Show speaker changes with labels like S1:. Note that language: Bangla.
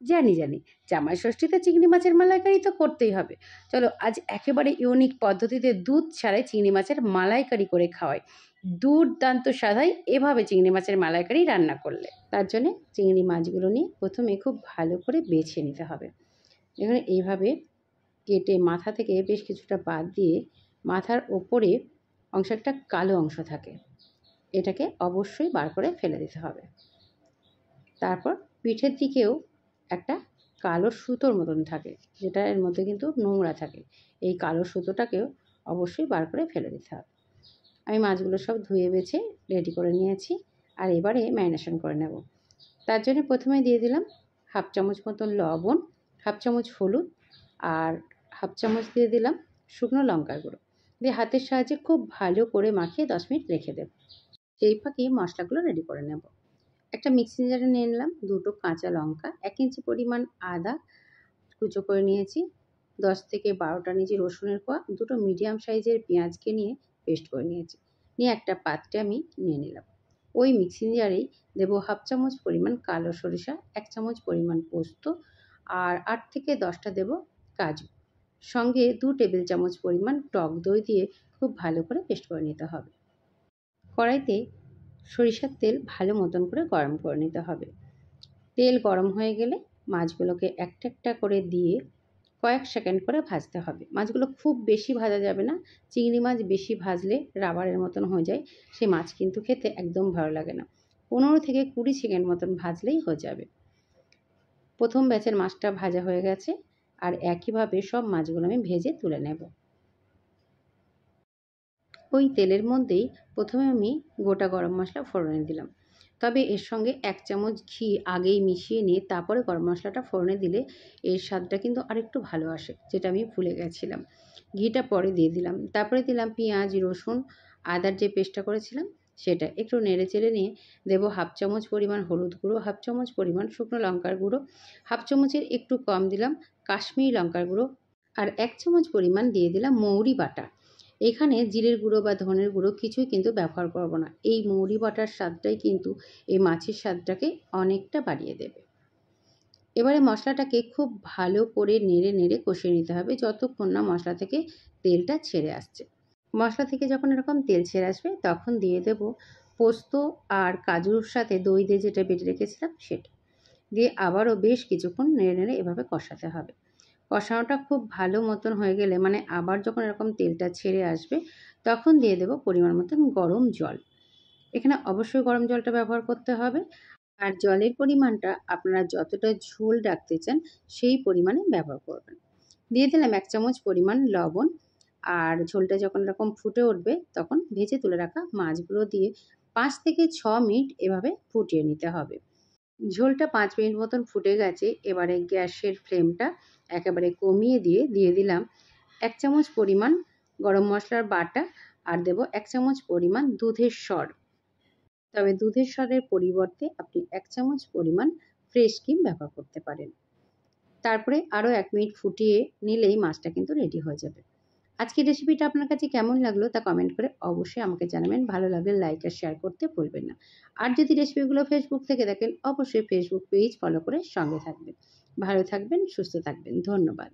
S1: জানি জানি, জামাই ষষ্ঠীতে চিংড়ি মাছের মালাইকারি তো করতেই হবে। চলো আজ একেবারে ইউনিক পদ্ধতিতে দুধ ছাড়াই চিংড়ি মাছের মালাইকারি করে খাওয়াই। দুর্দান্ত স্বাদ হয় এভাবে চিংড়ি মাছের মালাইকারি রান্না করলে। তার জন্য চিংড়ি মাছগুলো নিয়ে প্রথমে খুব ভালো করে বেছে নিতে হবে। এখানে এইভাবে কেটে মাথা থেকে বেশ কিছুটা বাদ দিয়ে মাথার ওপরে অংশ একটা কালো অংশ থাকে, এটাকে অবশ্যই বার করে ফেলে দিতে হবে। তারপর পিঠের দিকেও একটা কালো সুতোর মতন থাকে, যেটা এর মধ্যে কিন্তু নোংরা থাকে। এই কালো সুতোটাকেও অবশ্যই বার করে ফেলে দিতে হবে। আমি মাছগুলো সব ধুয়ে বেছে রেডি করে নিয়েছি। আর এবারে ম্যারিনেশন করে নেব। তার জন্য প্রথমে দিয়ে দিলাম হাফ চামচ মতন লবণ, হাফ চামচ হলুদ, আর হাফ চামচ দিয়ে দিলাম শুকনো লঙ্কার গুঁড়ো। দিয়ে হাতের সাহায্যে খুব ভালো করে মাখিয়ে 10 মিনিট রেখে দেব। সেই ফাঁকে মশলাগুলো রেডি করে নেব। একটা মিক্সিং জারে নিয়ে নিলাম দুটো কাঁচা লঙ্কা, 1 ইঞ্চি পরিমাণ আদা কুচো করে নিয়েছি, 10 থেকে 12টা নিয়েছি রসুনের কোয়া, দুটো মিডিয়াম সাইজের পেঁয়াজকে নিয়ে পেস্ট করে নিয়েছি। নিয়ে একটা পাত্রে আমি নিয়ে নিলাম। ওই মিক্সিং জারেই দেবো হাফ চামচ পরিমাণ কালো সরিষা, 1 চামচ পরিমাণ পোস্ত, আর 8 থেকে 10টা দেবো কাজু। সঙ্গে 2 টেবিল চামচ পরিমাণ টক দই দিয়ে খুব ভালো করে পেস্ট করে নিতে হবে। কড়াইতে সরিষার তেল ভালো মতন করে গরম করে নিতে হবে। তেল গরম হয়ে গেলে মাছগুলোকে একটা একটা করে দিয়ে কয়েক সেকেন্ড করে ভাজতে হবে। মাছগুলো খুব বেশি ভাজা যাবে না। চিংড়ি মাছ বেশি ভাজলে রাবারের মতন হয়ে যায়, সেই মাছ কিন্তু খেতে একদম ভালো লাগে না। 15 থেকে 20 সেকেন্ড মতন ভাজলেই হয়ে যাবে। প্রথম ব্যাচের মাছটা ভাজা হয়ে গেছে, আর একইভাবে সব মাছগুলো আমি ভেজে তুলে নেব। ওই তেলের মধ্যেই প্রথমে আমি গোটা গরম মশলা ফোড়নে দিলাম। তবে এর সঙ্গে 1 চামচ ঘি আগেই মিশিয়ে নিয়ে তারপরে গরম মশলাটা ফোড়নে দিলে এর স্বাদটা কিন্তু আরেকটু ভালো আসে, যেটা আমি ভুলে গেছিলাম। ঘিটা পরে দিয়ে দিলাম। তারপরে দিলাম পেঁয়াজ, রসুন, আদার যে পেস্টটা করেছিলাম সেটা। একটু নেড়ে চেড়ে নিয়ে দেবো হাফ চামচ পরিমাণ হলুদ গুঁড়ো, হাফ চামচ পরিমাণ শুকনো লঙ্কার গুঁড়ো, হাফ চামচের একটু কম দিলাম কাশ্মীরি লঙ্কার গুঁড়ো, আর 1 চামচ পরিমাণ দিয়ে দিলাম মৌরি বাটা। এখানে জিরের গুঁড়ো বা ধনের গুঁড়ো কিছুই কিন্তু ব্যবহার করব না। এই মৌরি বাটার স্বাদটাই কিন্তু এই মাছের স্বাদটাকে অনেকটা বাড়িয়ে দেবে। এবারে মশলাটাকে খুব ভালো করে নেড়ে নেড়ে কষিয়ে নিতে হবে যতক্ষণ না মশলা থেকে তেলটা ছেড়ে আসছে। মশলা থেকে যখন এরকম তেল ছেড়ে আসবে তখন দিয়ে দেব পোস্ত আর কাজুর সাথে দই দিয়ে যেটা বেটে রেখেছিলাম সেটা। দিয়ে আবারও বেশ কিছুক্ষণ নেড়ে নেড়ে এভাবে কষাতে হবে। কষানোটা খুব ভালো মতন হয়ে গেলে, মানে আবার যখন এরকম তেলটা ছেড়ে আসবে, তখন দিয়ে দেব পরিমাণ মতন গরম জল। এখানে অবশ্যই গরম জলটা ব্যবহার করতে হবে। আর জলের পরিমাণটা আপনারা যতটা ঝোল রাখতে চান সেই পরিমাণে ব্যবহার করবেন। দিয়ে দিলাম 1 চামচ পরিমাণ লবণ। আর ঝোলটা যখন এরকম ফুটে উঠবে তখন ভেজে তুলে রাখা মাছগুলো দিয়ে 5 থেকে 6 মিনিট এভাবে ফুটিয়ে নিতে হবে। ঝোলটা 5 মিনিট মতন ফুটে গেছে। এবারে গ্যাসের ফ্লেমটা একেবারে কমিয়ে দিয়ে দিয়ে দিলাম 1 চামচ পরিমাণ গরম মশলার বাটা, আর দেব 1 চামচ পরিমাণ দুধের সর। তবে দুধের সরের পরিবর্তে আপনি 1 চামচ পরিমাণ ফ্রেশ ক্রিম ব্যবহার করতে পারেন। তারপরে আরও 1 মিনিট ফুটিয়ে নিলেই মাছটা কিন্তু রেডি হয়ে যাবে। আজকের রেসিপিটা আপনার কাছে কেমন লাগলো তা কমেন্ট করে অবশ্যই আমাকে জানাবেন। ভালো লাগলে লাইক আর শেয়ার করতে ভুলবেন না। আর যদি রেসিপিগুলো ফেসবুক থেকে দেখেন অবশ্যই ফেসবুক পেজ ফলো করে সঙ্গে থাকবেন। ভালো থাকবেন, সুস্থ থাকবেন। ধন্যবাদ।